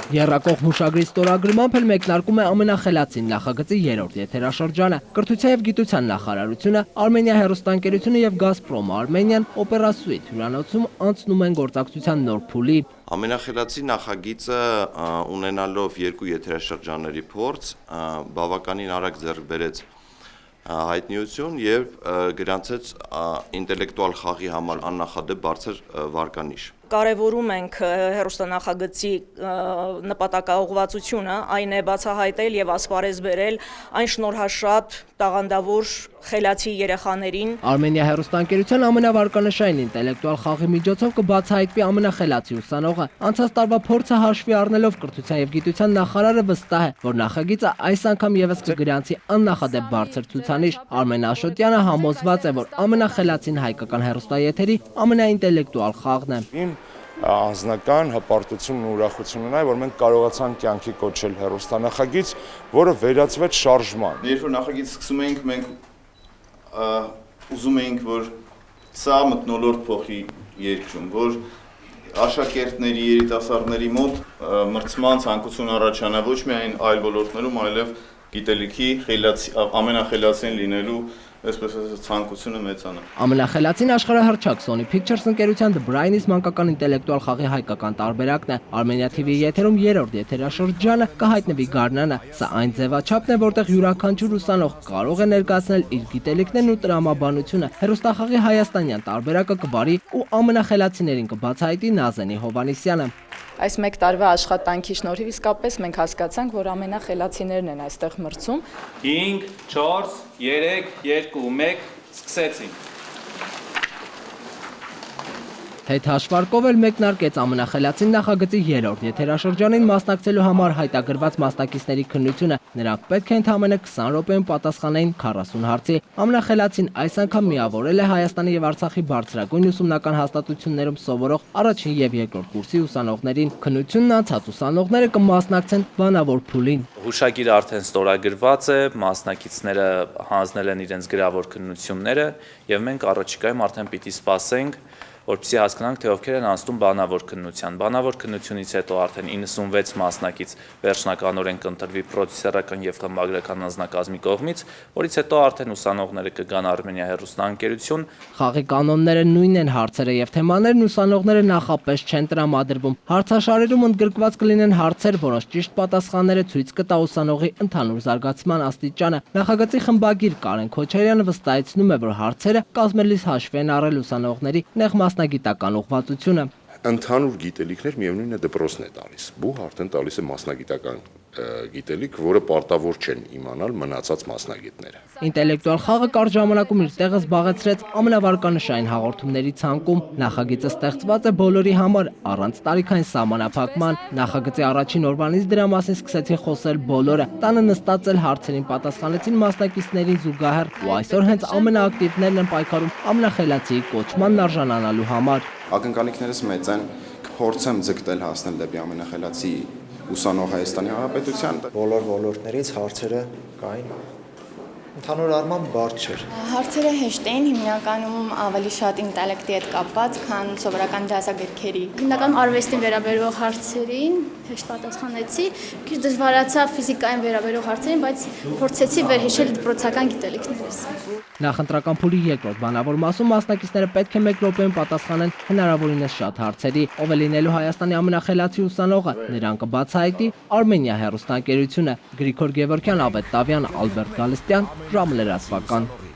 Եռակողմ հուշագրի ստորագրմամբ էլ մեկնարկում է ամենախելացին նախագծի երրորդ եթերաշրջանը։ Կրթության և գիտության նախարարությունը, Արմենիա հեռուստաընկերությունը և Գազպրոմ Արմենիան Օպերա Սուիթ հյուրանոցում անցնում են գործակցության նոր փուլի։ Ամենախելացի նախագիծը ունենալով երկու եթերաշրջանների փորձ, բավականին արագ ձեռք բերեց հայտնիություն և գրանցեց ինտելեկտուալ խաղի համար աննախադեպ բարձր վարկանիշ։ Կարևորում ենք հեռուստանախագծի նպատակաուղղվածությունը, այն է բացահայտել և ասպարեզ բերել այն շնորհաշատ տաղանդավոր խելացի երեխաներին։ Արմենիա հեռուստաընկերության ամենավարկանշային ինտելեկտուալ խաղի միջոցով կբացահայտվի ամենախելացի ուսանողը։ Անցած տարվա փորձը հաշվի առնելով կրթության և գիտության նախարարը վստահ է, որ նախագիծը այս անգամ ևս կգրանցի աննախադեպ բարձր ցուցանիշ։ Արմեն Աշոտյանը համոզված է, որ ամենախելացին հայկական հեռուստաեթերի ամենաինտելեկտուալ խաղն է։ Անձնական հպարտությունն ու ուրախությունն է, որ մենք կարողացանք կյանքի կոչել հեռուստանախագիծ, որը վերածվեց շարժման։ Երբ որ նախագիծ սկսում էինք, մենք ուզում էինք, որ սա մթնոլորտ փոխի երկրում, որ աշակերտների, երիտասարդների մոտ մրցման ցանկություն առաջանա ոչ միայն այլ ոլորտներում, այլև գիտելիքի ամենախելացին լինելու այսպես ցանկությունը մեծանա։ Ամենախելացին աշխարհահռչակ Sony Pictures ընկերության The Brain-ից մանկական ինտելեկտուալ խաղի հայկական տարբերակն է։ Armenia TV-ի եթերում երրորդ եթերաշրջանը կհայտնվի գարնանը։ Սա այն ձևաչափն է, որտեղ յուրաքանչյուր ուսանող կարող է ներկայացնել իր գիտելիքներն ու տրամաբանությունը։ Հեռուստախաղի հայաստանյան տարբերակը կվարի ու ամենախելացիներին կբացահայտի Նազենի Հովհաննիսյանը։ Այս մեկ տարվա աշխատանքի շնորհիվ իսկապես մենք հասկացանք, որ ամենախելացիներն են այստեղ մրցում։ 5, 4, 3, 2, 1, սկսեցինք։ Հետ հաշվարկով էլ մեկնարկեց ամենախելացին նախագծի երրորդ եթերաշրջանին մասնակցելու համար հայտագրված մասնակիցների քննությունը։ Նրանք պետք է ընդամենը 20 րոպեում պատասխանեին 40 հարցի։ Ամենախելացին այս անգամ միավորել է Հայաստանի և Արցախի բարձրագույն ուսումնական հաստատություններում սովորող առաջին և երկրորդ կուրսի ուսանողներին։ Քննությունն անցած ուսանողները կմասնակցեն բանավոր փուլին։ Հուշագիրը արդեն ստորագրված է, մասնակիցները հանձնել են իրենց գրավոր քննությունները եւ մենք առաջիկայում արդեն պիտի սպասենք, որպեսզի հասկանանք, թե ովքեր են անցնում բանավոր քննության։ Բանավոր քննությունից հետո արդեն 96 մասնակից վերջնականորեն կընտրվի պրոցեսորական եւ խմբագրական անձնակազմի կողմից, որից հետո արդեն ուսանողները կգան Արմենիա հեռուստաընկերություն։ Խաղի կանոնները նույնն են, հարցերը եւ թեմաներն ուսանողները նախապես չեն տրամադրվում։ Հարցաշարերում ընդգրկված կլինեն հարցեր, որոնց ճիշտ պատասխանները ցույց կտա ուսանողի ընդհանուր զարգացման աստիճանը։ Նախագծի խմբագիր Կարեն Քոչարյանը վստահեցնում է, որ հարցերը կազմելիս հաշվի են առել ուսանողների նեղ մասնագիտական ուղղվածությունը։ Ընդհանուր գիտելիքներ միևնույն է դպրոցն է տալիս։ Բուհ արդեն տալիս է մասնագիտական գիտելիք, որը պարտավոր չեն իմանալ մնացած մասնագետները։ Ինտելեկտուալ խաղը կարճ ժամանակում իր տեղը զբաղեցրեց ամենավարկանշային հաղորդումների ցանկում։ Նախագիծը ստեղծված է բոլորի համար, առանց տարիքային սահմանափակման։ Նախագծի առաջին օրվանից դրա մասին սկսեցին խոսել բոլորը։ Տանը նստած էլ հարցերին պատասխանեցին մասնակիցներին զուգահեռ, ու այսօր հենց ամենաակտիվներն են պայքարում ամենախելացիի կոչմանն արժանանալու համար։ Ակնկալիքներս մեծ են, կփորձեմ ձգտել հասնել դեպի ամենախելացի ուսանող Հայաստանի Հանրապետության։ Բոլոր ոլորտներից հարցերը կային։ Ընդհանուր առմամբ բարդ չէր։ Հարցերը հեշտ էին, հիմնականում ավելի շատ ինտելեկտի հետ կապված, քան սովորական դասագրքերի։ Հիմնականում արվեստին վերաբերող հարցերին հեշտ պատասխանեցի, քիչ դժվարացավ ֆիզիկային վերաբերող հարցերին, բայց փորձեցի վերհիշել դպրոցական գիտելիքներս։ Նախընտրական փուլի երկրորդ բանավոր մասում մասնակիցները պետք է 1 րոպեում պատասխանեն հնարավորինս շատ հարցերի։ Ով է լինելու Հայաստանի ամենախելացի ուսանողը, նրան կբացահայտի Արմենիա հեռուստաընկերությունը։ Գրիգոր Գևորգյան, Ավետ Տավյան, Ալբերտ Գալստյան, Ժամը լրատվական։